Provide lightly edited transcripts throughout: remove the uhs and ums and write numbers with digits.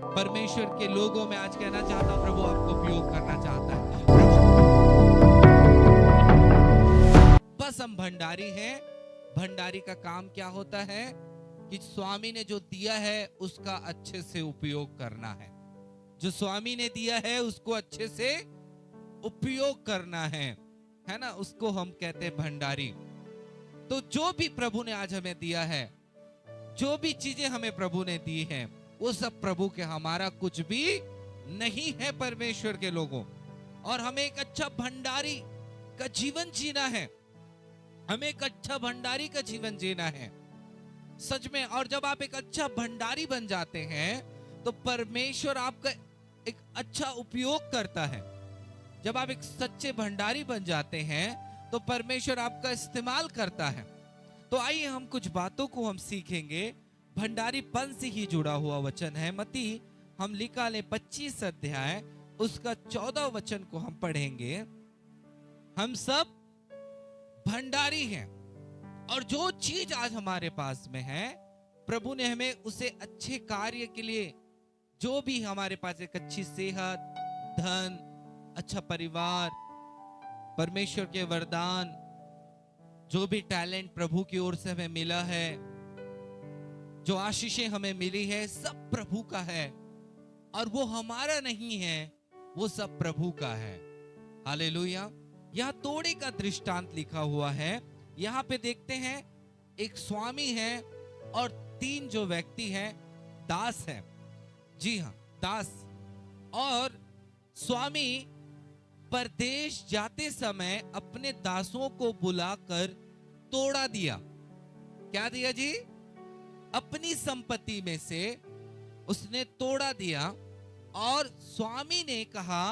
परमेश्वर के लोगों में आज कहना चाहता हूं, प्रभु आपको उपयोग करना चाहता है। प्रभु, बस हम भंडारी हैं। भंडारी का काम क्या होता है कि स्वामी ने जो दिया है उसका अच्छे से उपयोग करना है। जो स्वामी ने दिया है उसको अच्छे से उपयोग करना है ना, उसको हम कहते हैं भंडारी। तो जो भी प्रभु ने आज हमें दिया है, जो भी चीजें हमें प्रभु ने दी हैं, वो सब प्रभु के, हमारा कुछ भी नहीं है परमेश्वर के लोगों। और हमें एक अच्छा भंडारी का जीवन जीना है। हमें एक अच्छा भंडारी का जीवन जीना है सच में। और जब आप एक अच्छा भंडारी बन जाते हैं तो परमेश्वर आपका एक अच्छा उपयोग करता है। जब आप एक सच्चे भंडारी बन जाते हैं तो परमेश्वर आपका इस्तेमाल करता है। तो आइए हम कुछ बातों को हम सीखेंगे। भंडारीपन से ही जुड़ा हुआ वचन है। मत्ती हम निकाले 25 अध्याय उसका 14 वचन को हम पढ़ेंगे। हम सब भंडारी हैं और जो चीज आज हमारे पास में है, प्रभु ने हमें उसे अच्छे कार्य के लिए, जो भी हमारे पास एक अच्छी सेहत, धन, अच्छा परिवार, परमेश्वर के वरदान, जो भी टैलेंट प्रभु की ओर से हमें मिला है, जो आशीषें हमें मिली है, सब प्रभु का है और वो हमारा नहीं है, वो सब प्रभु का है। हालेलुया। यह तोड़े का दृष्टांत लिखा हुआ है। यहां पे देखते हैं एक स्वामी है और 3 जो व्यक्ति हैं दास हैं। जी हां, दास। और स्वामी परदेश जाते समय अपने दासों को बुलाकर तोड़ा दिया। क्या दिया जी? अपनी संपत्ति में से उसने तोड़ा दिया और स्वामी ने कहा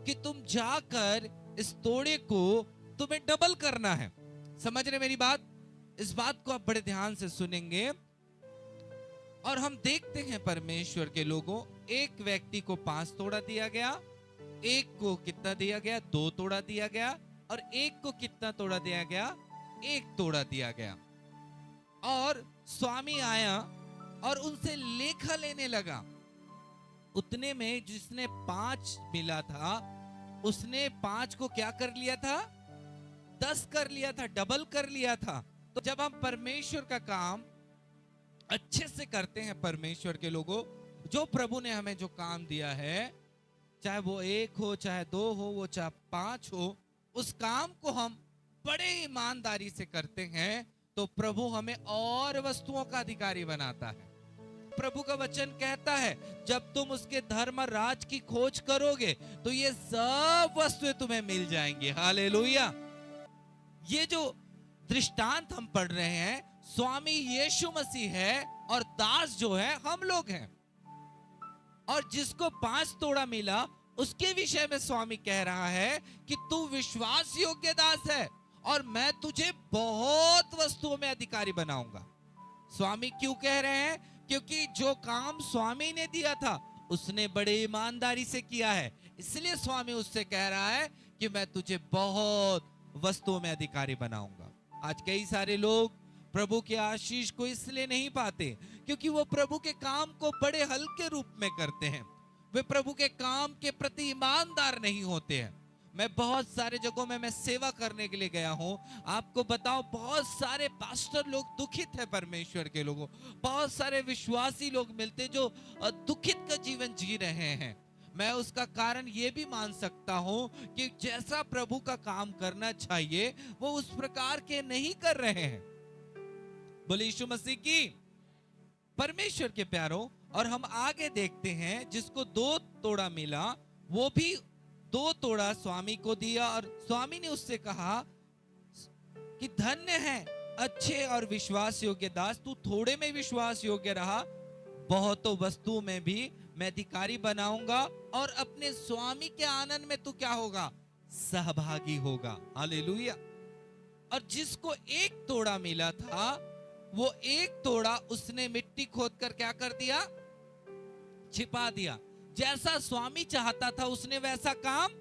कि तुम जाकर इस तोड़े को तुम्हें डबल करना है। समझ रहे मेरी बात? इस बात को आप बड़े ध्यान से सुनेंगे। और हम देखते हैं परमेश्वर के लोगों, एक व्यक्ति को 5 तोड़ा दिया गया, एक को कितना दिया गया? 2 तोड़ा दिया गया, और एक को कितना तोड़ा दिया गया? 1 तोड़ा दिया गया। और स्वामी आया और उनसे लेखा लेने लगा। उतने में जिसने 5 मिला था, उसने 5 को क्या कर लिया था? 10 कर लिया था, डबल कर लिया था। तो जब हम परमेश्वर का काम अच्छे से करते हैं, परमेश्वर के लोगों, जो प्रभु ने हमें जो काम दिया है, चाहे वो 1 हो, चाहे 2 हो, वो चाहे 5 हो, उस काम को हम बड़े ईमानदारी से करते हैं तो प्रभु हमें और वस्तुओं का अधिकारी बनाता है। प्रभु का वचन कहता है, जब तुम उसके धर्म राज की खोज करोगे तो ये सब वस्तुएं तुम्हें मिल जाएंगी। हालेलुया। ये जो दृष्टांत हम पढ़ रहे हैं, स्वामी यीशु मसीह है और दास जो है हम लोग हैं। और जिसको 5 तोड़ा मिला, उसके विषय में स्वामी कह रहा है कि तू विश्वास योग्य दास है और मैं तुझे बहुत वस्तुओं में अधिकारी बनाऊंगा। स्वामी क्यों कह रहे हैं? क्योंकि जो काम स्वामी ने दिया था उसने बड़े ईमानदारी से किया है, इसलिए स्वामी उससे कह रहा है कि मैं तुझे बहुत वस्तुओं में अधिकारी बनाऊंगा। आज कई सारे लोग प्रभु के आशीष को इसलिए नहीं पाते क्योंकि वो प्रभु के काम को बड़े हल्के रूप में करते हैं। वे प्रभु के काम के प्रति ईमानदार नहीं होते हैं। मैं बहुत सारे जगहों में मैं सेवा करने के लिए गया हूं। आपको बताओ, बहुत सारे पास्टर लोग दुखित है परमेश्वर के लोगों। बहुत सारे विश्वासी लोग मिलते जो दुखित का जीवन जी रहे हैं। मैं उसका कारण ये भी मान सकता हूं कि जैसा प्रभु का काम करना चाहिए वो उस प्रकार के नहीं कर रहे हैं। बोले यीशु मसीह की। परमेश्वर के प्यारों, और हम आगे देखते हैं, जिसको 2 तोड़ा मिला वो भी 2 तोड़ा स्वामी को दिया और स्वामी ने उससे कहा कि धन्य है अच्छे और विश्वास योग्य दास, तू थोड़े में विश्वास योग्य रहा, बहुतों वस्तुओं में भी मैं अधिकारी बनाऊंगा और अपने स्वामी के आनंद में तू क्या होगा? सहभागी होगा। हालेलुया। और जिसको 1 तोड़ा मिला था, वो 1 तोड़ा उसने मिट्टी खोदकर क्या कर दिया? छिपा दिया। जैसा स्वामी चाहता था उसने वैसा काम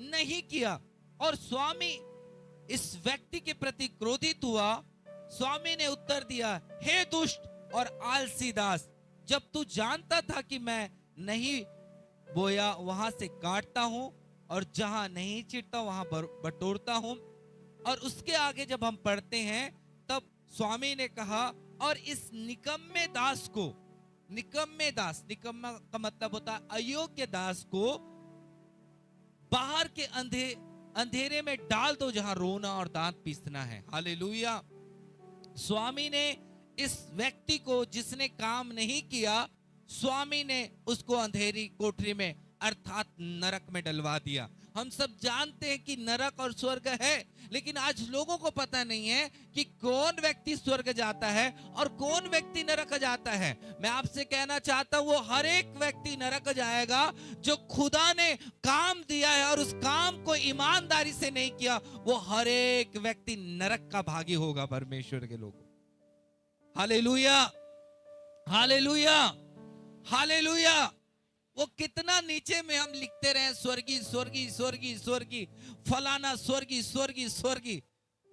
नहीं किया और स्वामी इस व्यक्ति के प्रति क्रोधित हुआ। स्वामी ने उत्तर दिया, हे दुष्ट और आलसी दास, जब तू जानता था कि मैं नहीं बोया वहां से काटता हूं, और जहां नहीं चिरता वहां बटोरता हूं। और उसके आगे जब हम पढ़ते हैं तब स्वामी ने कहा, और इस निकम्मे दास को, निकम्मे दास, निकम्मा का मतलब होता है अयोग्य दास को, बाहर के अंधेरे में डाल दो जहां रोना और दांत पीसना है। हालेलुया। स्वामी ने इस व्यक्ति को जिसने काम नहीं किया, स्वामी ने उसको अंधेरी कोठरी में अर्थात नरक में डलवा दिया। हम सब जानते हैं कि नरक और स्वर्ग है, लेकिन आज लोगों को पता नहीं है कि कौन व्यक्ति स्वर्ग जाता है और कौन व्यक्ति नरक जाता है। मैं आपसे कहना चाहता हूं, वो हर एक व्यक्ति नरक जाएगा जो खुदा ने काम दिया है और उस काम को ईमानदारी से नहीं किया। वो हर एक व्यक्ति नरक का भागी होगा परमेश्वर के लोगों। Hallelujah, hallelujah, hallelujah. वो कितना नीचे में हम लिखते रहे स्वर्गी स्वर्गी स्वर्गी स्वर्गी, फलाना स्वर्गी स्वर्गी स्वर्गी,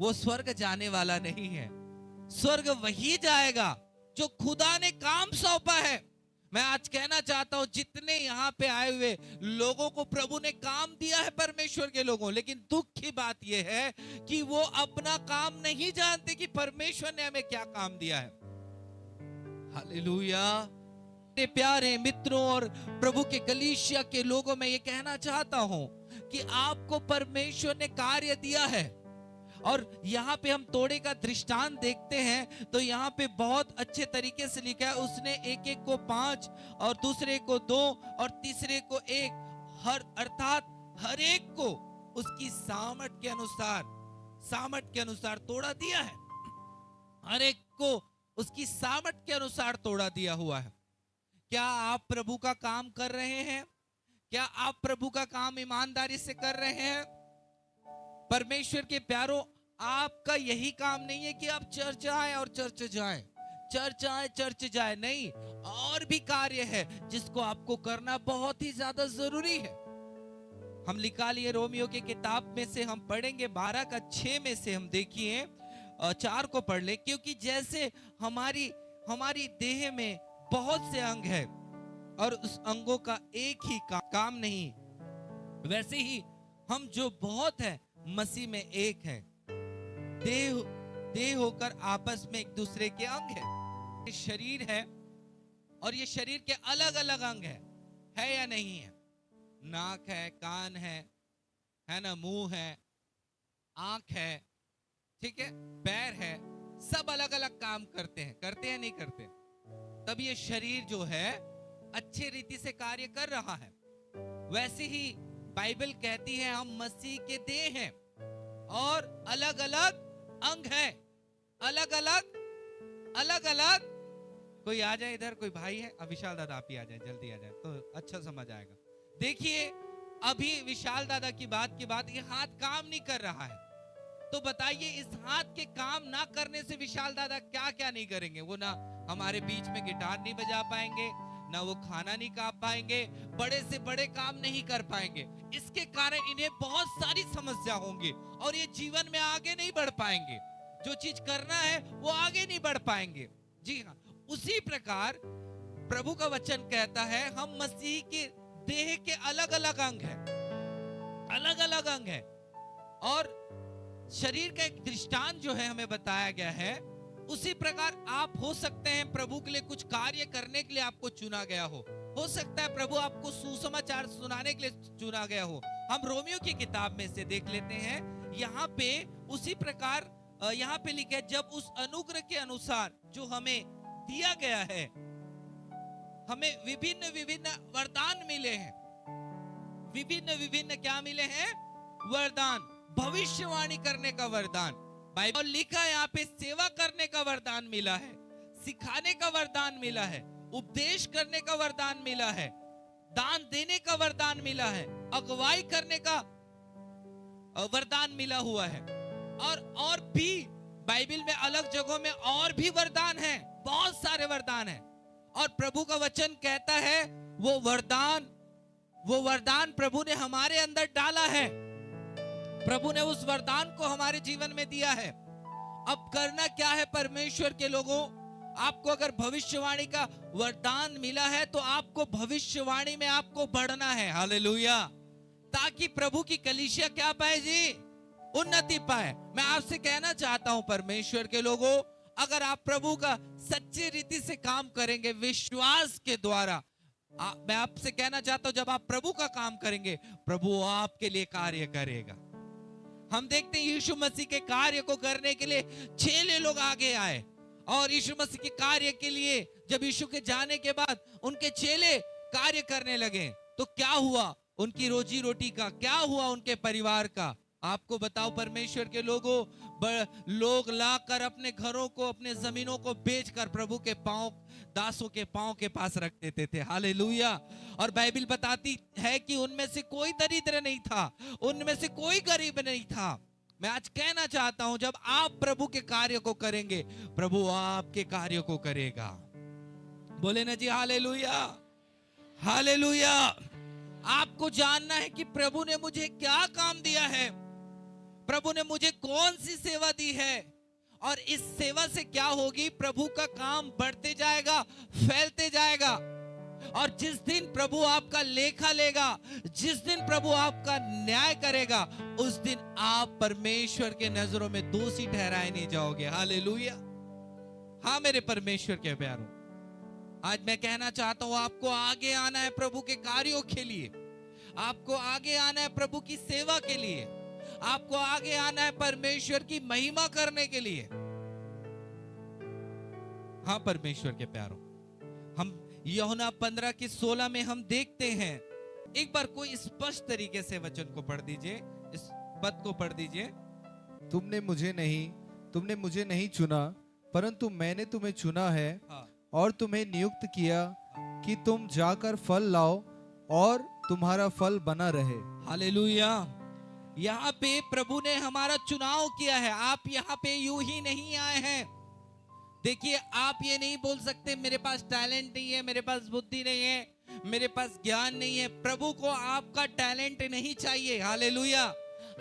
वो स्वर्ग जाने वाला नहीं है। स्वर्ग वही जाएगा जो खुदा ने काम सौंपा है। मैं आज कहना चाहता हूं, जितने यहाँ पे आए हुए लोगों को प्रभु ने काम दिया है परमेश्वर के लोगों, लेकिन दुख की बात यह है कि वो अपना काम नहीं जानते कि परमेश्वर ने हमें क्या काम दिया है। हालेलुया। प्यारे मित्रों और प्रभु के कलीसिया के लोगों में ये कहना चाहता हूं कि आपको परमेश्वर ने कार्य दिया है। और यहाँ पे हम तोड़े का दृष्टांत देखते हैं तो यहाँ पे बहुत अच्छे तरीके से लिखा है, उसने एक एक को 5 और दूसरे को 2 और तीसरे को 1, हर अर्थात हर एक को उसकी सामर्थ के अनुसार तोड़ा दिया है। हर एक को उसकी सामर्थ के अनुसार तोड़ा दिया हुआ है। क्या आप प्रभु का काम कर रहे हैं? क्या आप प्रभु का काम ईमानदारी से कर रहे हैं? परमेश्वर के प्यारों, आपका यही काम नहीं है कि आप चर्च आए और चर्च जाए, चर्च आए चर्च जाए, नहीं, और भी कार्य है जिसको आपको करना बहुत ही ज्यादा जरूरी है। हम निकालिए रोमियो की किताब में से हम पढ़ेंगे 12 का 6 में से हम देखिए 4 को पढ़ ले, क्योंकि जैसे हमारी देह में बहुत से अंग है और उस अंगों का एक ही काम नहीं, वैसे ही हम जो बहुत है मसीह में एक है। देह होकर आपस में एक दूसरे के अंग है। ये शरीर है और ये शरीर के अलग अलग अंग है या नहीं है? नाक है, कान है ना, मुंह है, आंख है, ठीक है, पैर है, सब अलग अलग काम करते हैं नहीं करते? तब ये शरीर जो है अच्छे रीति से कार्य कर रहा है। वैसे ही बाइबल कहती है हम मसीह के देह हैं और अलग अलग अंग है, अलग अलग। कोई आ जाए इधर, कोई भाई है? अब विशाल दादा आप ही आ जाए, जल्दी आ जाए तो अच्छा समझ आएगा। देखिए अभी विशाल दादा की बात के बाद ये हाथ काम नहीं कर रहा है, तो बताइए इस हाथ के काम ना करने से विशाल दादा क्या क्या नहीं करेंगे? वो ना हमारे बीच में गिटार नहीं बजा पाएंगे, ना वो खाना नहीं खा पाएंगे, बड़े से बड़े काम नहीं कर पाएंगे। इसके कारण इन्हें बहुत सारी समस्या होंगी और ये जीवन में आगे नहीं बढ़ पाएंगे। जो चीज करना है वो आगे नहीं बढ़ पाएंगे। जी हाँ, उसी प्रकार प्रभु का वचन कहता है हम मसीह के देह के अलग अलग अंग हैं, अलग अलग अंग है। और शरीर का एक दृष्टांत जो है हमें बताया गया है, उसी प्रकार आप हो सकते हैं प्रभु के लिए कुछ कार्य करने के लिए आपको चुना गया हो सकता है प्रभु आपको सुसमाचार सुनाने के लिए चुना गया हो। हम रोमियो की किताब में से देख लेते हैं, यहाँ पे उसी प्रकार यहाँ पे लिखा है, जब उस अनुग्रह के अनुसार जो हमें दिया गया है, हमें विभिन्न विभिन्न वरदान मिले हैं। विभिन्न विभिन्न क्या मिले हैं? वरदान। भविष्यवाणी करने का वरदान, बाइबल लिखा है यहाँ पे सेवा करने का वरदान मिला है, सिखाने का वरदान मिला है, उपदेश करने का वरदान मिला है, दान देने का वरदान मिला है, अगुवाई करने का वरदान मिला हुआ है। और भी बाइबल में अलग जगहों में और भी वरदान है, बहुत सारे वरदान है। और प्रभु का वचन कहता है वो वरदान प्रभु ने हमारे अंदर डाला है, प्रभु ने उस वरदान को हमारे जीवन में दिया है। अब करना क्या है परमेश्वर के लोगों? आपको अगर भविष्यवाणी का वरदान मिला है तो आपको भविष्यवाणी में आपको बढ़ना है, हालेलुया, ताकि प्रभु की कलीसिया क्या पाए जी, उन्नति पाए। मैं आपसे कहना चाहता हूं परमेश्वर के लोगों, अगर आप प्रभु का सच्ची रीति से काम करेंगे विश्वास के द्वारा, मैं आपसे कहना चाहता हूं जब आप प्रभु का काम करेंगे प्रभु आपके लिए कार्य करेगा। हम देखते हैं यीशु मसीह के कार्य को करने के लिए 6 लोग आगे आए, और यीशु मसीह के कार्य के लिए जब यीशु के जाने के बाद उनके चेले कार्य करने लगे तो क्या हुआ, उनकी रोजी रोटी का क्या हुआ, उनके परिवार का। आपको बताओ परमेश्वर के लोगों, लोग लाकर अपने घरों को, अपने जमीनों को बेचकर प्रभु के पांव, दासों के पांव के पास रख देते थे, हालेलुया। और बाइबल बताती है कि उनमें से कोई दरिद्र नहीं था, उनमें से कोई गरीब नहीं था। मैं आज कहना चाहता हूं जब आप प्रभु के कार्य को करेंगे प्रभु आपके कार्य को करेगा। बोले ना जी हालेलुया, हालेलुया। आपको जानना है कि प्रभु ने मुझे क्या काम दिया है, प्रभु ने मुझे कौन सी सेवा दी है, और इस सेवा से क्या होगी, प्रभु का काम बढ़ते जाएगा, फैलते जाएगा। और जिस दिन प्रभु आपका लेखा लेगा, जिस दिन प्रभु आपका न्याय करेगा, उस दिन आप परमेश्वर के नजरों में दोषी ठहराए नहीं जाओगे, हालेलुया। हाँ मेरे परमेश्वर के प्यारों, आज मैं कहना चाहता हूं आपको आगे आना है प्रभु के कार्यों के लिए, आपको आगे आना है प्रभु की सेवा के लिए, आपको आगे आना है परमेश्वर की महिमा करने के लिए। हाँ परमेश्वर के प्यारों, हम यूहन्ना 15:16 में हम देखते हैं, एक बार कोई स्पष्ट तरीके से वचन को पढ़ दीजिए, इस पद को पढ़ दीजिए। तुमने मुझे नहीं चुना, परंतु मैंने तुम्हें चुना है, हाँ। और तुम्हें नियुक्त किया कि तुम जाकर फल लाओ और तुम्हारा फल बना रहे। हालेलुया। यहाँ पे प्रभु ने हमारा चुनाव किया है। आप यहाँ पे यूं ही नहीं आए हैं। देखिए, आप ये नहीं बोल सकते मेरे पास टैलेंट नहीं है, मेरे पास बुद्धि नहीं है, मेरे पास ज्ञान नहीं है। प्रभु को आपका टैलेंट नहीं चाहिए, हालेलुया।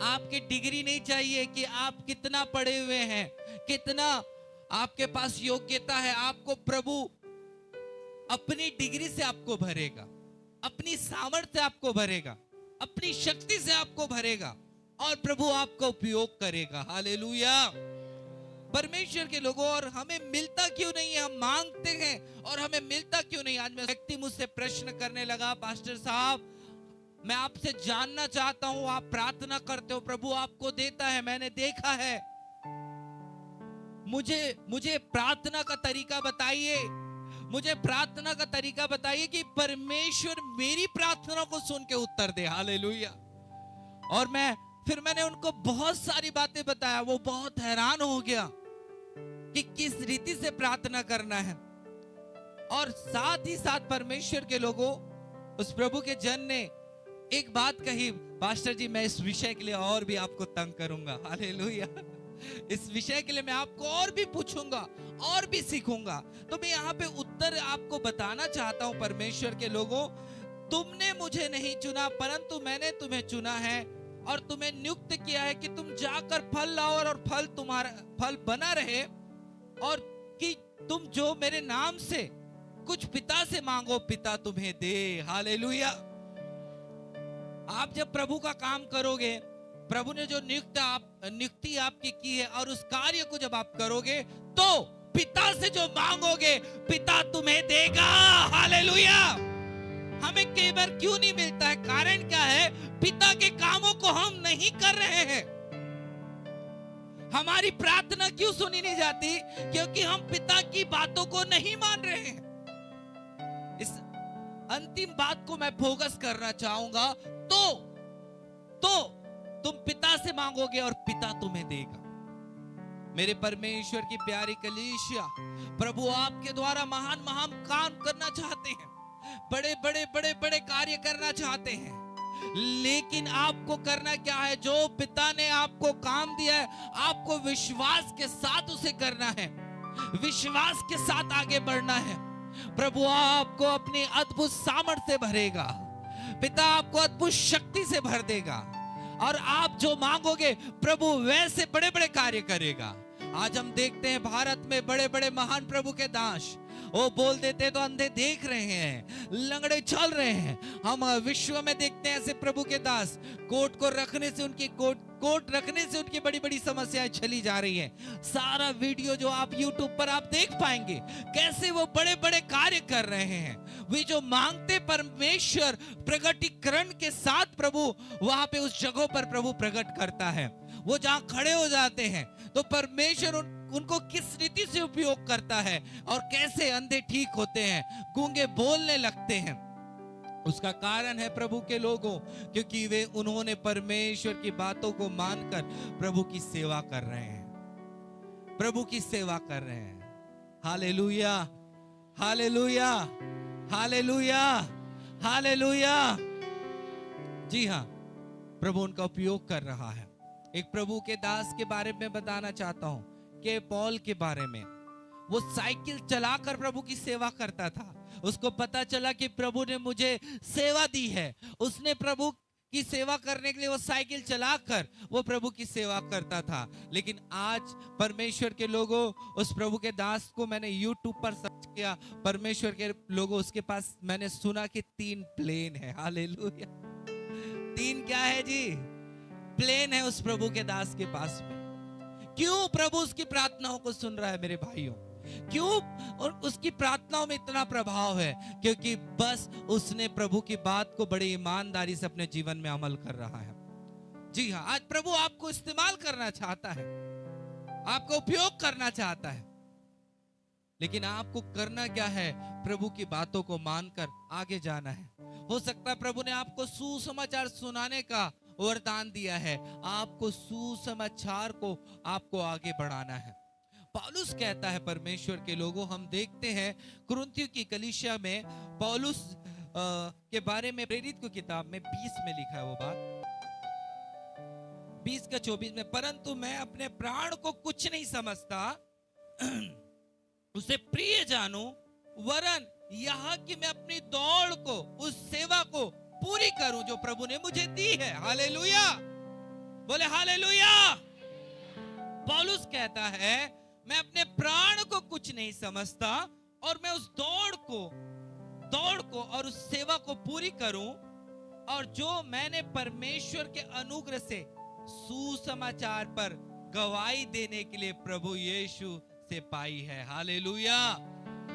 आपकी डिग्री नहीं चाहिए कि आप कितना पढ़े हुए हैं, कितना आपके पास योग्यता है। आपको प्रभु अपनी डिग्री से आपको भरेगा, अपनी सामर्थ्य से आपको भरेगा, अपनी शक्ति से आपको भरेगा, और प्रभु आपका उपयोग करेगा, हालेलुया। परमेश्वर के लोगों, और हमें मिलता क्यों नहीं है? हम मांगते हैं और हमें मिलता क्यों नहीं? आज मैं व्यक्ति मुझसे प्रश्न करने लगा, पास्टर साहब मैं आपसे जानना चाहता हूं, आप प्रार्थना करते हो, प्रभु आपको देता है, मैंने देखा है, मुझे प्रार्थना का तरीका बताइए, मुझे प्रार्थना का तरीका बताइए कि परमेश्वर मेरी प्रार्थना को सुन के उत्तर दे, हालेलुया। और मैंने उनको बहुत सारी बातें बताया। वो बहुत हैरान हो गया कि किस रीति से प्रार्थना करना है। और साथ ही साथ परमेश्वर के लोगों, उस प्रभु के जन ने एक बात कही, पास्टर जी मैं इस विषय के लिए और भी आपको तंग करूंगा, हालेलुया। इस विषय के लिए मैं आपको और भी पूछूंगा और भी सीखूंगा। तो मैं यहाँ पे उत्तर आपको बताना चाहता हूं, परमेश्वर के लोगों, तुमने मुझे नहीं चुना, परंतु मैंने तुम्हें चुना है और तुम्हें नियुक्त किया है कि तुम जाकर फल लाओ और फल बना रहे, और कि तुम जो मेरे नाम से कुछ पिता से मांगो, पिता तुम्हें दे, हालेलुया। आप जब प्रभु का काम करोगे, प्रभु ने जो नियुक्ति आपकी की है, और उस कार्य को जब आप करोगे तो पिता से जो मांगोगे पिता तुम्हें देगा, हालेलुया। हमें कई बार क्यों नहीं मिलता है? कारण क्या है? पिता के कामों को हम नहीं कर रहे हैं। हमारी प्रार्थना क्यों सुनी नहीं जाती? क्योंकि हम पिता की बातों को नहीं मान रहे हैं। इस अंतिम बात को मैं फोकस करना चाहूंगा। तो तुम पिता से मांगोगे और पिता तुम्हें देगा। मेरे परमेश्वर की प्यारी कलीसिया, प्रभु आपके द्वारा महान महान काम करना चाहते हैं, बड़े कार्य करना चाहते हैं, लेकिन आपको करना क्या है? जो पिता ने आपको काम दिया है, आपको विश्वास के साथ उसे करना है, विश्वास के साथ आगे बढ़ना है। प्रभु आपको अपनी अद्भुत सामर्थ्य से भरेगा, पिता आपको अद्भुत शक्ति से भर देगा, और आप जो मांगोगे प्रभु वैसे बड़े कार्य करेगा। आज हम देखते हैं भारत में बड़े बड़े महान प्रभु के दास, वो बोल देते तो अंधे देख रहे हैं, लंगड़े चल रहे हैं। हम विश्व में देखते हैं ऐसे प्रभु के दास, कोर्ट रखने से उनकी बड़ी बड़ी समस्याएं चली जा रही हैं। सारा वीडियो जो आप YouTube पर आप देख पाएंगे, कैसे वो बड़े बड़े कार्य कर रहे हैं। वे जो मांगते परमेश्वर प्रगटीकरण के साथ प्रभु वहां पे उस जगह पर प्रभु प्रकट करता है। वो जहां खड़े हो जाते हैं तो परमेश्वर उनको किस रीति से उपयोग करता है और कैसे अंधे ठीक होते हैं, गूंगे बोलने लगते हैं। उसका कारण है प्रभु के लोगों, क्योंकि वे उन्होंने परमेश्वर की बातों को मानकर प्रभु की सेवा कर रहे हैं, प्रभु की सेवा कर रहे हैं। Hallelujah, hallelujah, hallelujah, hallelujah. जी हाँ, प्रभु उनका उपयोग कर रहा है। एक प्रभु के दास के बारे में बताना चाहता हूं कि पॉल के बारे में। वो साइकिल चलाकर प्रभु की सेवा करता था। उसको पता चला कि प्रभु ने मुझे सेवा दी है। उसने प्रभु की सेवा करने के लिए वो साइकिल चलाकर वो प्रभु की सेवा करता था। लेकिन आज परमेश्वर के लोगों, उस प्रभु के दास को मैंने YouTube पर सर्च किया, परमेश्वर के लोगों, उसके पास मैंने सुना कि 3 प्लेन है। हालेलुया, 3 क्या है जी? प्लेन है उस प्रभु के दास के पास में। क्यों प्रभु उसकी प्रार्थनाओं को सुन रहा है मेरे भाइयों? क्यों? और उसकी प्रार्थनाओं में इतना प्रभाव है क्योंकि बस उसने प्रभु की बात को बड़ी ईमानदारी से अपने जीवन में अमल कर रहा है। जी हाँ, आज प्रभु आपको इस्तेमाल करना चाहता है, आपको उपयोग करना चाहता है, लेकिन आपको करना क्या है? प्रभु की बातों को मानकर आगे जाना है। हो सकता है प्रभु ने आपको सुसमाचार सुनाने का वरदान दिया है, आपको सुसमाचार को आपको आगे बढ़ाना है। पौलुस कहता है परमेश्वर के लोगों, हम देखते हैं कुरिन्थियों की कलीसिया में पौलुस के बारे में प्रेरित की किताब में 20 में लिखा है वो बात, 20 का 24 में, परंतु मैं अपने प्राण को कुछ नहीं समझता, उसे प्रिय जानूं, वरन यह कि मैं अपनी दौड़ को, उस सेवा को पूरी करूं जो प्रभु ने मुझे दी है। हालेलुया, बोले हालेलुया। पौलुस कहता है मैं अपने प्राण को कुछ नहीं समझता और मैं उस दौड़ को और उस सेवा को पूरी करूं और जो मैंने परमेश्वर के अनुग्रह से सुसमाचार पर गवाही देने के लिए प्रभु यीशु से पाई है। हालेलुया।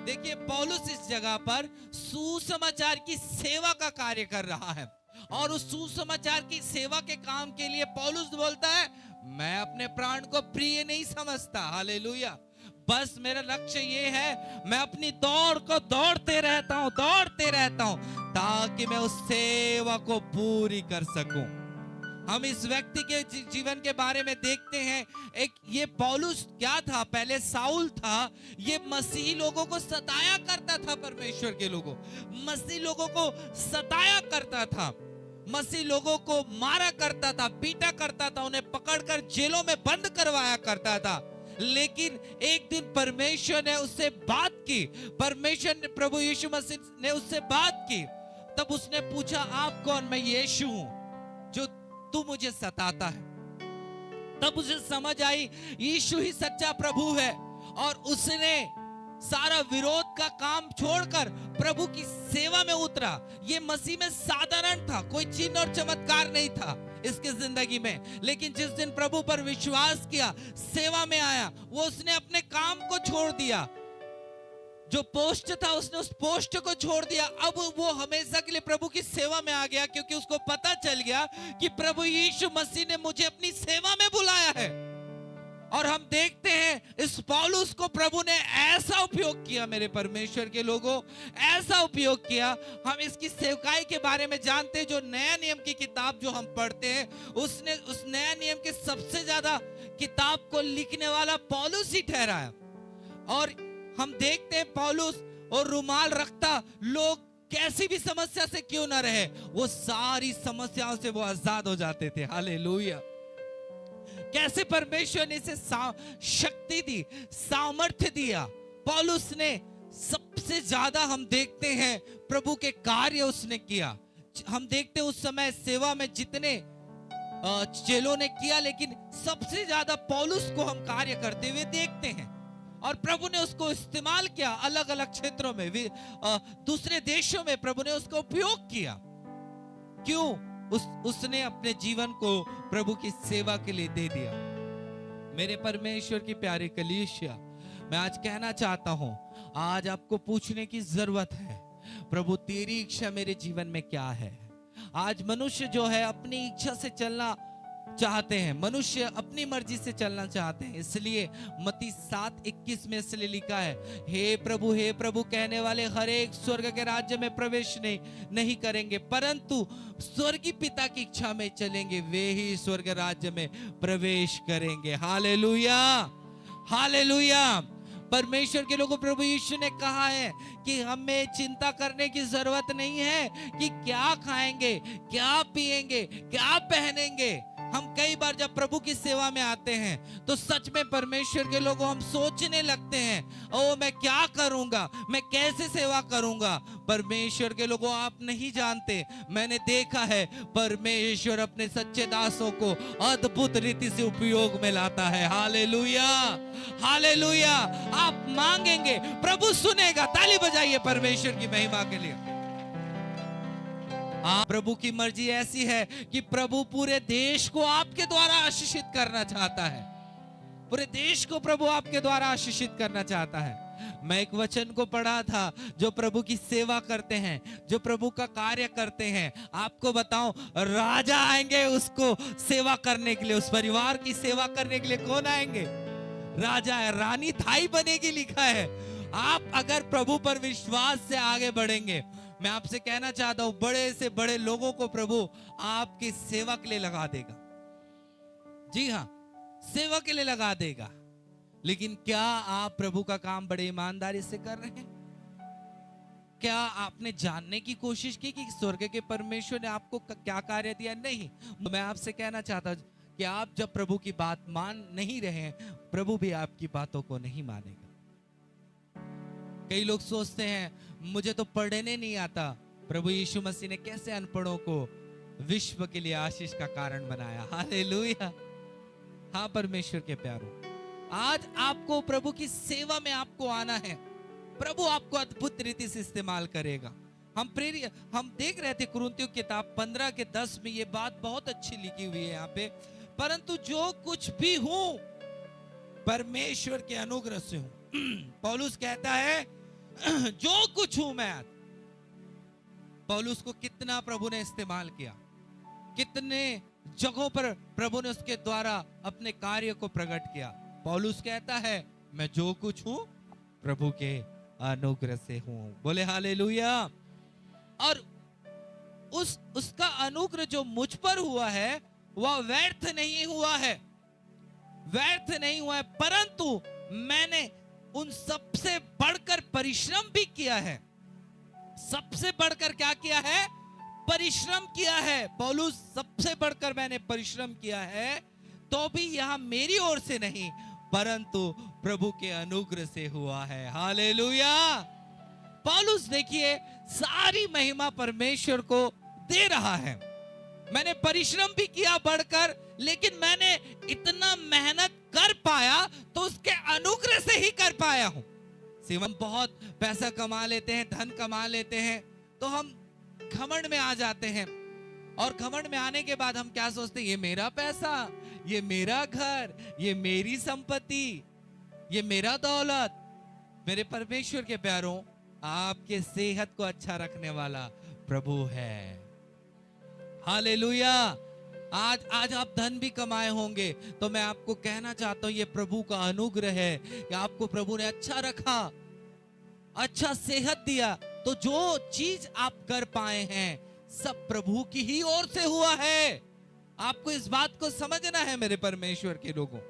देखिए पौलुस इस जगह पर सुसमाचार की सेवा का कार्य कर रहा है और उस सुसमाचार की सेवा के काम के लिए पौलुस बोलता है मैं अपने प्राण को प्रिय नहीं समझता। हालेलुया। बस मेरा लक्ष्य ये है, मैं अपनी दौड़ को दौड़ते रहता हूं ताकि मैं उस सेवा को पूरी कर सकूं। हम इस व्यक्ति के जीवन के बारे में देखते हैं, एक ये पौलुस क्या था? पहले साउल था। ये मसीही लोगों को सताया करता था, परमेश्वर के लोगों, मसीही लोगों को सताया करता था, मसीही लोगों को मारा करता था, पीटा करता था, उन्हें पकड़कर जेलों में बंद करवाया करता था। लेकिन एक दिन परमेश्वर ने उससे बात की, परमेश्वर ने, प्रभु यीशु मसीह ने उससे बात की। तब उसने पूछा आप कौन? मैं यीशु हूं जो तू मुझे सताता है। तब उसे समझ आई यीशु ही सच्चा प्रभु है और उसने सारा विरोध का काम छोड़कर प्रभु की सेवा में उतरा। ये मसीह में साधारण था, कोई चिन्ह और चमत्कार नहीं था इसकी जिंदगी में, लेकिन जिस दिन प्रभु पर विश्वास किया, सेवा में आया, वो उसने अपने काम को छोड़ दिया, जो पोस्ट था उसने उस पोस्ट को छोड़ दिया। अब वो हमेशा के लिए प्रभु की सेवा में आ गया क्योंकि उसको पता चल गया कि प्रभु यीशु मसीह ने मुझे अपनी सेवा में बुलाया है। और हम देखते हैं इस पौलुस को प्रभु ने ऐसा उपयोग किया, मेरे परमेश्वर के लोगों, ऐसा उपयोग किया। हम इसकी सेवकाई के बारे में जानते हैं, जो नया नियम की किताब जो हम पढ़ते हैं, उसने उस नया नियम के सबसे ज्यादा किताब को लिखने वाला पौलुस ही ठहरा है। और हम देखते हैं पौलुस और रुमाल रखता, लोग कैसी भी समस्या से क्यों ना रहे, वो सारी समस्याओं से वो आजाद हो जाते थे। हालेलुया। कैसे परमेश्वर ने इसे शक्ति दी, सामर्थ्य दिया। पौलुस ने सबसे ज्यादा हम देखते हैं प्रभु के कार्य उसने किया। हम देखते हैं उस समय सेवा में जितने चेलों ने किया, लेकिन सबसे ज्यादा पौलुस को हम कार्य करते हुए देखते हैं। और प्रभु ने उसको इस्तेमाल किया अलग अलग क्षेत्रों में, दूसरे देशों में प्रभु ने उसका उपयोग किया। क्यों? उसने अपने जीवन को प्रभु की सेवा के लिए दे दिया। मेरे परमेश्वर की प्यारी कलीसिया, मैं आज कहना चाहता हूं, आज आपको पूछने की जरूरत है, प्रभु तेरी इच्छा मेरे जीवन में क्या है? आज मनुष्य जो है अपनी इच्छा से चलना चाहते हैं, मनुष्य अपनी मर्जी से चलना चाहते हैं। इसलिए मत्ती 7:21 में इसलिए लिखा है, हे प्रभु कहने वाले हर एक स्वर्ग के राज्य में प्रवेश नहीं करेंगे, परंतु स्वर्गीय पिता की इच्छा में चलेंगे, वे ही स्वर्ग राज्य में प्रवेश करेंगे। Hallelujah, hallelujah. परमेश्वर के लोगों, प्रभु यीशु ने कहा है कि हमें चिंता करने की जरूरत नहीं है कि क्या खाएंगे, क्या पिएंगे, क्या पहनेंगे। हम कई बार जब प्रभु की सेवा में आते हैं तो सच में परमेश्वर के लोगों हम सोचने लगते हैं, ओ मैं क्या करूंगा, मैं कैसे सेवा करूंगा। परमेश्वर के लोगों, आप नहीं जानते, मैंने देखा है परमेश्वर अपने सच्चे दासों को अद्भुत रीति से उपयोग में लाता है। Hallelujah, hallelujah. आप मांगेंगे, प्रभु सुनेगा। ताली बजाइए परमेश्वर की महिमा के लिए। प्रभु की मर्जी ऐसी है कि प्रभु पूरे देश को आपके द्वारा आशीषित करना चाहता है। पूरे देश को प्रभु आपके द्वारा आशीषित करना चाहता है। मैं एक वचन को पढ़ा था, जो प्रभु की सेवा करते हैं, जो प्रभु का कार्य करते हैं, आपको बताऊं, राजा आएंगे उसको सेवा करने के लिए, उस परिवार की सेवा करने के लिए। कौन आएंगे? राजा है, रानी थाई बनेगी, लिखा है। आप अगर प्रभु पर विश्वास से आगे बढ़ेंगे, मैं आपसे कहना चाहता हूं, बड़े से बड़े लोगों को प्रभु आपकी सेवा के लिए लगा देगा। जी हां, सेवा के लिए लगा देगा। लेकिन क्या आप प्रभु का काम बड़े ईमानदारी से कर रहे हैं? क्या आपने जानने की कोशिश की कि स्वर्ग के परमेश्वर ने आपको क्या कार्य दिया? नहीं। मैं आपसे कहना चाहता हूं कि आप जब प्रभु की बात मान नहीं रहे हैं, प्रभु भी आपकी बातों को नहीं मानेगा। कई लोग सोचते हैं, मुझे तो पढ़ने नहीं आता। प्रभु यीशु मसीह ने कैसे अनपढ़ों को विश्व के लिए आशीष का कारण बनाया। हालेलुया। हाँ परमेश्वर के प्यारों, आज आपको प्रभु की सेवा में आपको आना है। प्रभु आपको अद्भुत रीति से इस्तेमाल करेगा। हम देख रहे थे कुरिन्थियों किताब 15:10 में ये बात बहुत अच्छी लिखी हुई है यहाँ पे, परंतु जो कुछ भी हूं परमेश्वर के अनुग्रह से हूं। पौलुस कहता है जो कुछ हूं मैं। पौलुस को कितना प्रभु ने इस्तेमाल किया, कितने जगहों पर प्रभु ने उसके द्वारा अपने कार्य को प्रकट किया। पौलुस कहता है, मैं जो कुछ हूं प्रभु के अनुग्रह से हूं। बोले हालेलुया। और उसका अनुग्रह जो मुझ पर हुआ है वह व्यर्थ नहीं हुआ है, व्यर्थ नहीं हुआ है, परंतु मैंने उन सबसे बढ़कर परिश्रम भी किया है। सबसे बढ़कर क्या किया है? परिश्रम किया है। पौलुस, सबसे बढ़कर मैंने परिश्रम किया है, तो भी यहां मेरी ओर से नहीं परंतु प्रभु के अनुग्रह से हुआ है। हालेलुया। पौलुस देखिए, सारी महिमा परमेश्वर को दे रहा है। मैंने परिश्रम भी किया बढ़कर, लेकिन मैंने इतना मेहनत कर पाया तो उसके अनुग्रह से ही कर पाया हूं। हम बहुत पैसा कमा लेते हैं, धन कमा लेते हैं, तो हम घमंड में आ जाते हैं। और घमंड में आने के बाद हम क्या सोचते हैं? ये मेरा पैसा, ये मेरा घर, ये मेरी संपत्ति, ये मेरा दौलत। मेरे परमेश्वर के प्यारों, आपके सेहत को अच्छा रखने वाला प्रभु है। हालेलुया। आज आप धन भी कमाए होंगे तो मैं आपको कहना चाहता हूं, ये प्रभु का अनुग्रह है कि आपको प्रभु ने अच्छा रखा, अच्छा सेहत दिया। तो जो चीज आप कर पाए हैं सब प्रभु की ही ओर से हुआ है। आपको इस बात को समझना है मेरे परमेश्वर के लोगों,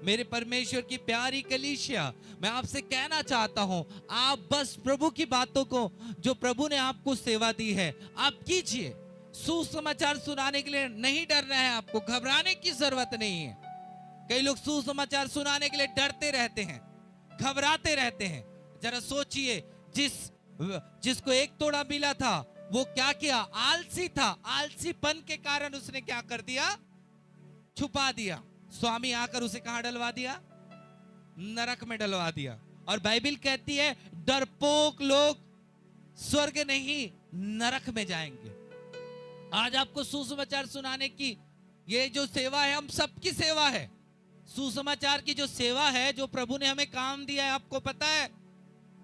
मेरे परमेश्वर की प्यारी कलीसिया। मैं आपसे कहना चाहता हूं, आप बस प्रभु की बातों को, जो प्रभु ने आपको सेवा दी है, आप कीजिए। सुसमाचार सुनाने के लिए नहीं डरना है, आपको घबराने की जरूरत नहीं है। कई लोग सुसमाचार सुनाने के लिए डरते रहते हैं, घबराते रहते हैं। जरा सोचिए, जिसको एक तोड़ा मिला था वो क्या किया? आलसी था। आलसीपन के कारण उसने क्या कर दिया? छुपा दिया, स्वामी आकर उसे कहां डलवा दिया? नरक में डलवा दिया। और बाइबल कहती है डरपोक लोग स्वर्ग नहीं नरक में जाएंगे। आज आपको सुसमाचार सुनाने की ये जो सेवा है, हम सबकी सेवा है। सुसमाचार की जो सेवा है, जो प्रभु ने हमें काम दिया है, आपको पता है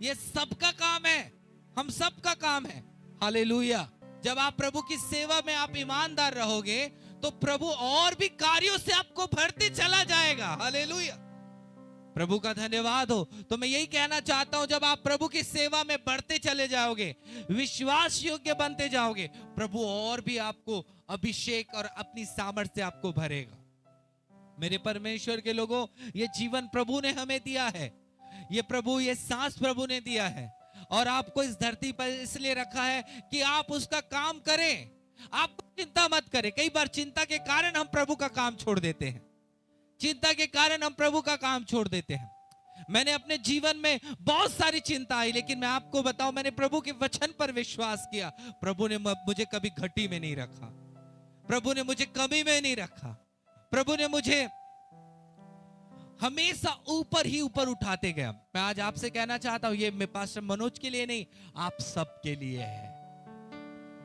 ये सबका काम है, हम सबका काम है। हालेलुया। जब आप प्रभु की सेवा में आप ईमानदार रहोगे तो प्रभु और भी कार्यों से आपको भरते चला जाएगा। हालेलुया। प्रभु का धन्यवाद हो। तो मैं यही कहना चाहता हूं, जब आप प्रभु की सेवा में बढ़ते चले जाओगे, विश्वास योग्य बनते जाओगे, प्रभु और भी आपको अभिषेक और अपनी सामर्थ्य से आपको भरेगा। मेरे परमेश्वर के लोगों, ये जीवन प्रभु ने हमें दिया है, ये सांस प्रभु ने दिया है, और आपको इस धरती पर इसलिए रखा है कि आप उसका काम करें। आप चिंता मत करें। कई बार चिंता के कारण हम प्रभु का काम छोड़ देते हैं, चिंता के कारण हम प्रभु का काम छोड़ देते हैं। मैंने अपने जीवन में बहुत सारी चिंता आई, लेकिन मैं आपको बताऊं, मैंने प्रभु के वचन पर विश्वास किया। प्रभु ने मुझे कभी घटी में नहीं रखा, प्रभु ने मुझे कमी में नहीं रखा, प्रभु ने मुझे हमेशा ऊपर ही ऊपर उठाते गया। मैं आज आपसे कहना चाहता हूं, ये पास्टर मनोज के लिए नहीं, आप सबके लिए है,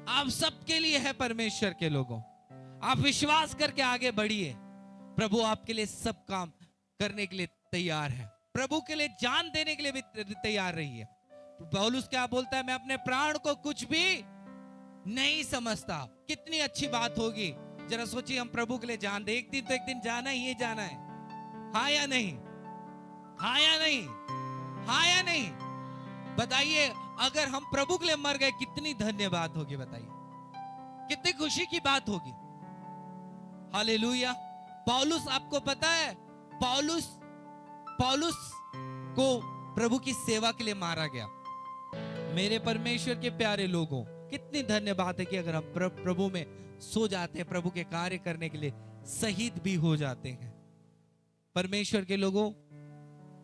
आप सबके लिए है। परमेश्वर के लोगों, आप विश्वास करके आगे बढ़िए। प्रभु आपके लिए सब काम करने के लिए तैयार है, प्रभु के लिए जान देने के लिए भी तैयार रही है। पौलुस क्या बोलता है? मैं अपने प्राण को कुछ भी नहीं समझता। कितनी अच्छी बात होगी। जरा सोचिए, हम प्रभु के लिए जान दे, एक दिन तो एक दिन जाना ही है, जाना है। हाँ या नहीं? हाँ या नहीं? हाँ या नहीं? बताइए, अगर हम प्रभु के लिए मर गए, कितनी धन्य बात होगी। बताइए, कितनी खुशी की बात होगी। हालेलुया। पौलुस, आपको पता है, पौलुस को प्रभु की सेवा के लिए मारा गया। मेरे परमेश्वर के प्यारे लोगों, कितनी धन्य बात है कि अगर हम प्रभु में सो जाते हैं, प्रभु के कार्य करने के लिए शहीद भी हो जाते हैं। परमेश्वर के लोगों,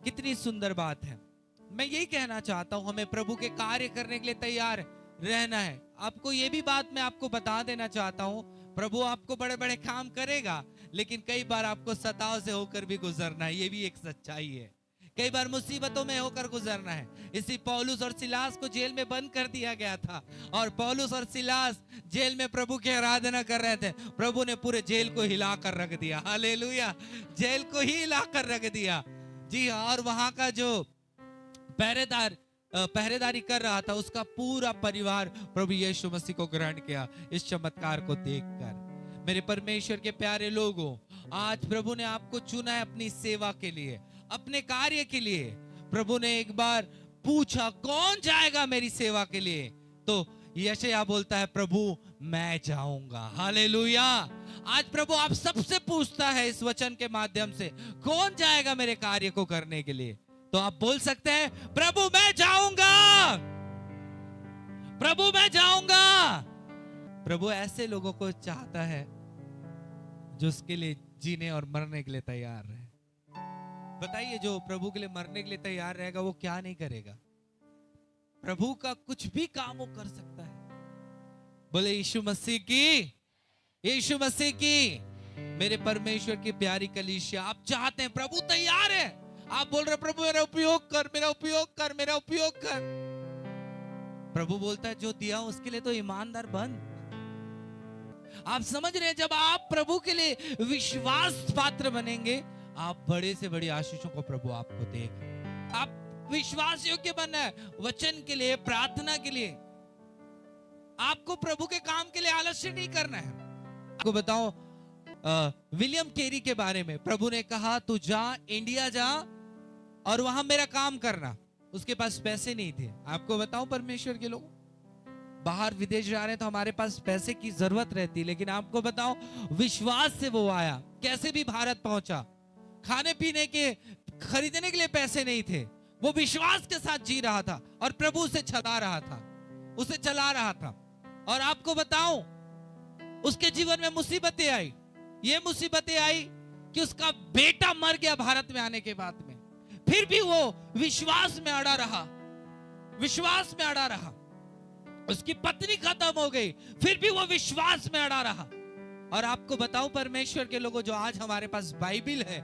कितनी सुंदर बात है। मैं यही कहना चाहता हूं, हमें प्रभु के कार्य करने के लिए तैयार रहना है। आपको ये भी बात मैं आपको बता देना चाहता हूं, प्रभु आपको बड़े बड़े काम करेगा, लेकिन कई बार आपको सताव से होकर भी गुजरना है। ये भी एक सच्चाई है। कई बार मुसीबतों में होकर गुजरना है। इसी पौलुस और सिलास को जेल में बंद कर दिया गया था, और पौलुस और सिलास जेल में प्रभु की आराधना कर रहे थे। प्रभु ने पूरे जेल को हिला कर रख दिया। हालेलुया। जेल को ही हिला कर रख दिया। जी हाँ। और वहां का जो पहरेदारी कर रहा था, उसका पूरा परिवार प्रभु यीशु मसीह को ग्रहण किया इस चमत्कार को देखकर। मेरे परमेश्वर के प्यारे लोगों, आज प्रभु ने आपको चुना है अपनी सेवा के लिए, अपने कार्य के लिए। प्रभु ने एक बार पूछा, कौन जाएगा मेरी सेवा के लिए? तो यशायाह बोलता है, प्रभु मैं जाऊंगा। हालेलुया। आज प्रभु आप सबसे पूछता है इस वचन के माध्यम से, कौन जाएगा मेरे कार्य को करने के लिए? तो आप बोल सकते हैं, प्रभु मैं जाऊंगा, प्रभु मैं जाऊंगा। प्रभु ऐसे लोगों को चाहता है जो उसके लिए जीने और मरने के लिए तैयार रहे। बताइए, जो प्रभु के लिए मरने के लिए तैयार रहेगा, वो क्या नहीं करेगा? प्रभु का कुछ भी काम वो कर सकता है। बोले यीशु मसीह की, यीशु मसीह की। मेरे परमेश्वर की प्यारी कलीसिया, आप चाहते हैं, प्रभु तैयार है। आप बोल रहे, प्रभु मेरा उपयोग कर, मेरा उपयोग कर, मेरा उपयोग कर। प्रभु बोलता है, जो दिया उसके लिए तो ईमानदार बन। आप समझ रहे हैं, जब आप प्रभु के लिए विश्वास पात्र बनेंगे, आप बड़े से बड़ी आशीषों को प्रभु आपको देगा। आप विश्वास योग्य बनना है, वचन के लिए, प्रार्थना के लिए। आपको प्रभु के काम के लिए आलस्य नहीं करना है। आपको बताओ, विलियम कैरी के बारे में प्रभु ने कहा, तू जा, इंडिया जा और वहां मेरा काम करना। उसके पास पैसे नहीं थे। आपको बताऊं, परमेश्वर के लोग बाहर विदेश जा रहे हैं तो हमारे पास पैसे की जरूरत रहती, लेकिन आपको बताओ, विश्वास से वो आया। कैसे भी भारत पहुंचा। खाने पीने के, खरीदने के लिए पैसे नहीं थे। वो विश्वास के साथ जी रहा था और प्रभु से चला रहा था, उसे चला रहा था। और आपको बताऊं, उसके जीवन में मुसीबतें आई। ये मुसीबतें आई कि उसका बेटा मर गया भारत में आने के बाद में। फिर भी वो विश्वास में अड़ा रहा, विश्वास में अड़ा रहा। उसकी पत्नी खत्म हो गई, फिर भी वो विश्वास में अड़ा रहा। और आपको बताऊं परमेश्वर के लोगों, जो आज हमारे पास बाइबिल है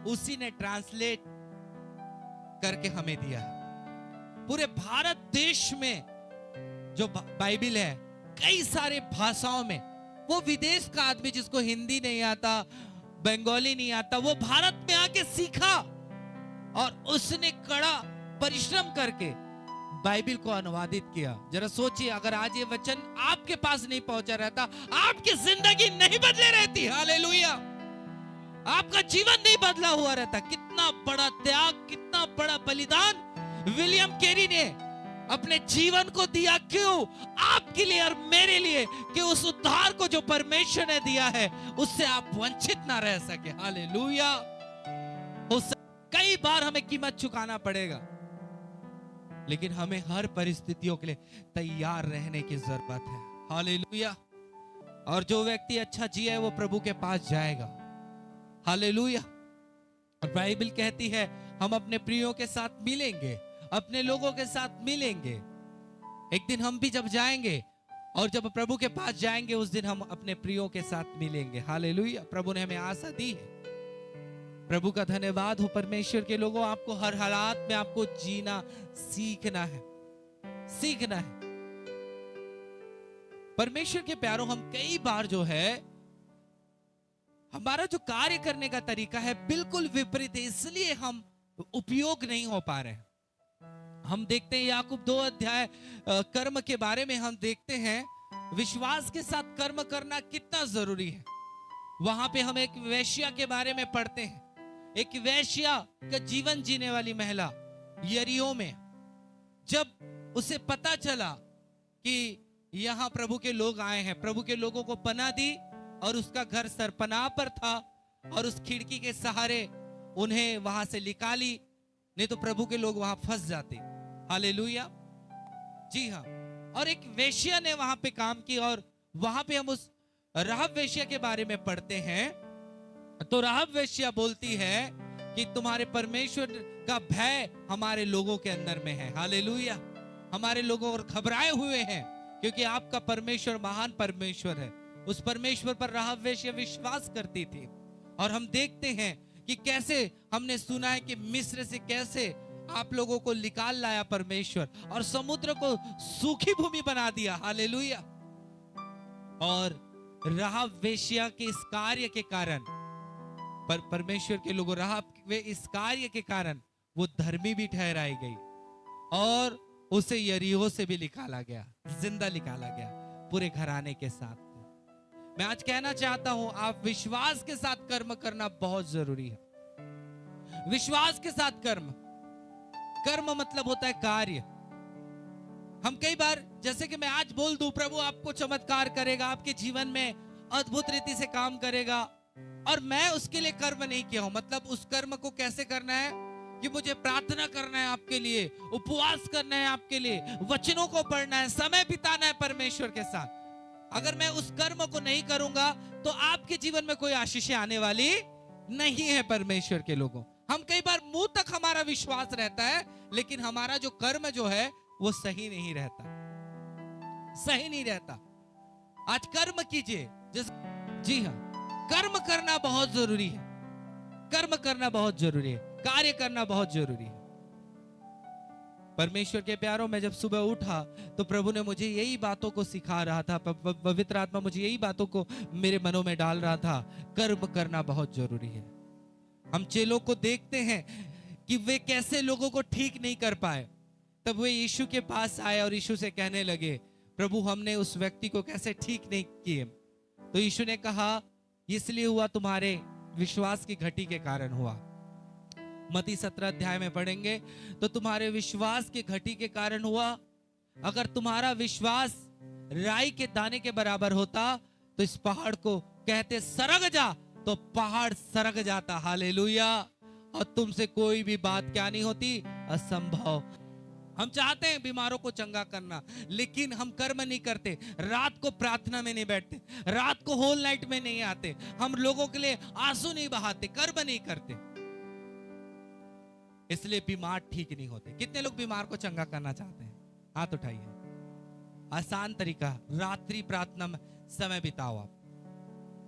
उसी ने ट्रांसलेट करके हमें दिया है। पूरे भारत देश में जो बाइबिल है कई सारे भाषाओं में, वो विदेश का आदमी जिसको हिंदी नहीं आता, बंगाली नहीं आता, वो भारत में आके सीखा और उसने कड़ा परिश्रम करके बाइबिल को अनुवादित किया। जरा सोचिए, अगर आज ये वचन आपके पास नहीं पहुंचा रहता, आपकी जिंदगी नहीं बदले रहती। हालेलुया। आपका जीवन नहीं बदला हुआ रहता। कितना बड़ा त्याग, कितना बड़ा बलिदान विलियम कैरी ने अपने जीवन को दिया। क्यों? आपके लिए और मेरे लिए, कि उस उद्धार को जो परमेश्वर ने दिया है उससे आप वंचित ना रह सके। हालेलुया। कई बार हमें कीमत चुकाना पड़ेगा, लेकिन हमें हर परिस्थितियों के लिए तैयार रहने की जरूरत है। हालेलुया। और जो व्यक्ति अच्छा जिया है वो प्रभु के पास जाएगा। हालेलुया। और बाइबल कहती है हम अपने प्रियों के साथ मिलेंगे, अपने लोगों के साथ मिलेंगे। एक दिन हम भी जब जाएंगे, और जब प्रभु के पास जाएंगे उस दिन हम अपने प्रियों के साथ मिलेंगे। हालेलुया। प्रभु ने हमें आशा दी है। प्रभु का धन्यवाद हो। परमेश्वर के लोगों, आपको हर हालात में आपको जीना सीखना है, सीखना है। परमेश्वर के प्यारों, हम कई बार जो है हमारा जो कार्य करने का तरीका है बिल्कुल विपरीत है, इसलिए हम उपयोग नहीं हो पा रहे। हम देखते हैं याकूब 2 अध्याय कर्म के बारे में हम देखते हैं विश्वास के साथ कर्म करना कितना जरूरी है। वहां पे हम एक वेश्या के बारे में पढ़ते हैं। एक वेश्या का जीवन जीने वाली महिला यरीहो में, जब उसे पता चला कि यहां प्रभु के लोग आए हैं, प्रभु के लोगों को पनाह दी और उसका घर सरपनाह पर था और उस खिड़की के सहारे उन्हें वहां से निकाली, नहीं तो प्रभु के लोग वहां फंस जाते। हालेलुया। जी हाँ। और एक वेश्या ने वहां पे काम किया, और वहां पे हम उस राहब वेश्या के बारे में पढ़ते हैं। तो राहब वेश्या बोलती है कि तुम्हारे परमेश्वर का भय हमारे लोगों के अंदर में है। हालेलुया। हमारे लोगों और घबराए हुए हैं क्योंकि आपका परमेश्वर महान परमेश्वर है। उस परमेश्वर पर राहब वेश्या विश्वास करती थी। और हम देखते हैं कि कैसे हमने सुना है कि मिस्र से कैसे आप लोगों को निकाल लाया परमेश्वर, और समुद्र को सूखी भूमि बना दिया। हालेलुया। और राहब वेश्या के इस कार्य के कारण परमेश्वर के लोगों, राहब वे इस कार्य के कारण वो धर्मी भी ठहराई गई और उसे यरीहो से भी निकाला गया, जिंदा निकाला गया पूरे घराने के साथ। मैं आज कहना चाहता हूं, आप विश्वास के साथ कर्म करना बहुत जरूरी है। विश्वास के साथ कर्म, कर्म मतलब होता है कार्य। हम कई बार, जैसे कि मैं आज बोल दूं प्रभु आपको चमत्कार करेगा, आपके जीवन में अद्भुत रीति से काम करेगा, और मैं उसके लिए कर्म नहीं किया हूं। मतलब उस कर्म को कैसे करना है कि मुझे प्रार्थना करना है आपके लिए, उपवास करना है आपके लिए, वचनों को पढ़ना है, समय बिताना है परमेश्वर के साथ। अगर मैं उस कर्म को नहीं करूंगा तो आपके जीवन में कोई आशीषें आने वाली नहीं है। परमेश्वर के लोगों, हम कई बार मुंह तक हमारा विश्वास रहता है, लेकिन हमारा जो कर्म जो है वो सही नहीं रहता, सही नहीं रहता। आज कर्म कीजिए। जी हाँ, कर्म करना बहुत जरूरी है। कर्म करना बहुत जरूरी है, कार्य करना बहुत जरूरी है। परमेश्वर के प्यारों, में जब सुबह उठा तो प्रभु ने मुझे यही बातों को सिखा रहा था, पवित्र आत्मा मुझे यही बातों को मेरे मनों में डाल रहा था। कर्म करना बहुत जरूरी है। हम चेलों को देखते हैं कि वे कैसे लोगों को ठीक नहीं कर पाए, तब वे यीशु के पास आए और यीशु से कहने लगे, प्रभु हमने उस व्यक्ति को कैसे ठीक नहीं किए। तो यीशु ने कहा, इसलिए हुआ तुम्हारे विश्वास की घटी के कारण हुआ। मत्ती 17 अध्याय में पढ़ेंगे तो तुम्हारे विश्वास की घटी के कारण हुआ। अगर तुम्हारा विश्वास राई के दाने के बराबर होता तो इस पहाड़ को कहते सरक जा, तो पहाड़ सरक जाता। हालेलुया। और तुमसे कोई भी बात क्या नहीं होती, असंभव। हम चाहते हैं बीमारों को चंगा करना, लेकिन हम कर्म नहीं करते। रात को प्रार्थना में नहीं बैठते, रात को होल नाइट में नहीं आते, हम लोगों के लिए आंसू नहीं बहाते, कर्म नहीं करते, इसलिए बीमार ठीक नहीं होते। कितने लोग बीमार को चंगा करना चाहते हैं? हाथ उठाइए। आसान तरीका, रात्रि प्रार्थना में समय बिताओ आप।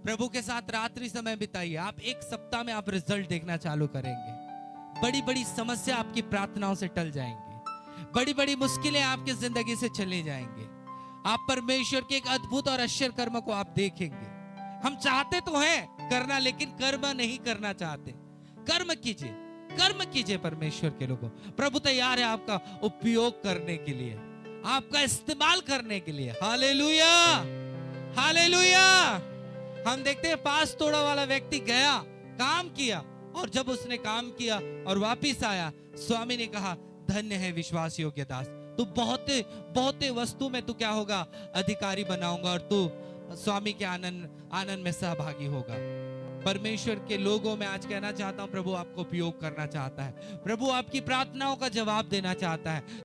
प्रभु के साथ रात्रि समय बिताइए। आप एक सप्ताह में आप रिजल्ट देखना चालू करेंगे। बड़ी बड़ी समस्या आपकी प्रार्थनाओं से टल जाएंगी। बड़ी बड़ी मुश्किलें आपकी जिंदगी से चली जाएंगे। आप परमेश्वर के एक अद्भुत और आश्चर्य कर्म को आप देखेंगे। हम चाहते तो हैं करना, लेकिन कर्म नहीं करना चाहते। कर्म कीजिए, कर्म कीजिए परमेश्वर के लोगों। प्रभु तैयार है आपका उपयोग करने के लिए, आपका इस्तेमाल करने के लिए। Hallelujah, hallelujah. हम देखते हैं पास तोड़ा वाला व्यक्ति गया, काम किया, और जब उसने काम किया और वापिस आया, स्वामी ने कहा, धन्य है विश्वास योग्य दास, तू बहुत वस्तु में तू क्या होगा, अधिकारी बनाऊंगा, और तू स्वामी के आनंद में सहभागी होगा। परमेश्वर के लोगों में आज कहना चाहता हूं, प्रभु आपको उपयोग करना चाहता है। प्रभु आपकी प्रार्थनाओं का जवाब देना चाहता है।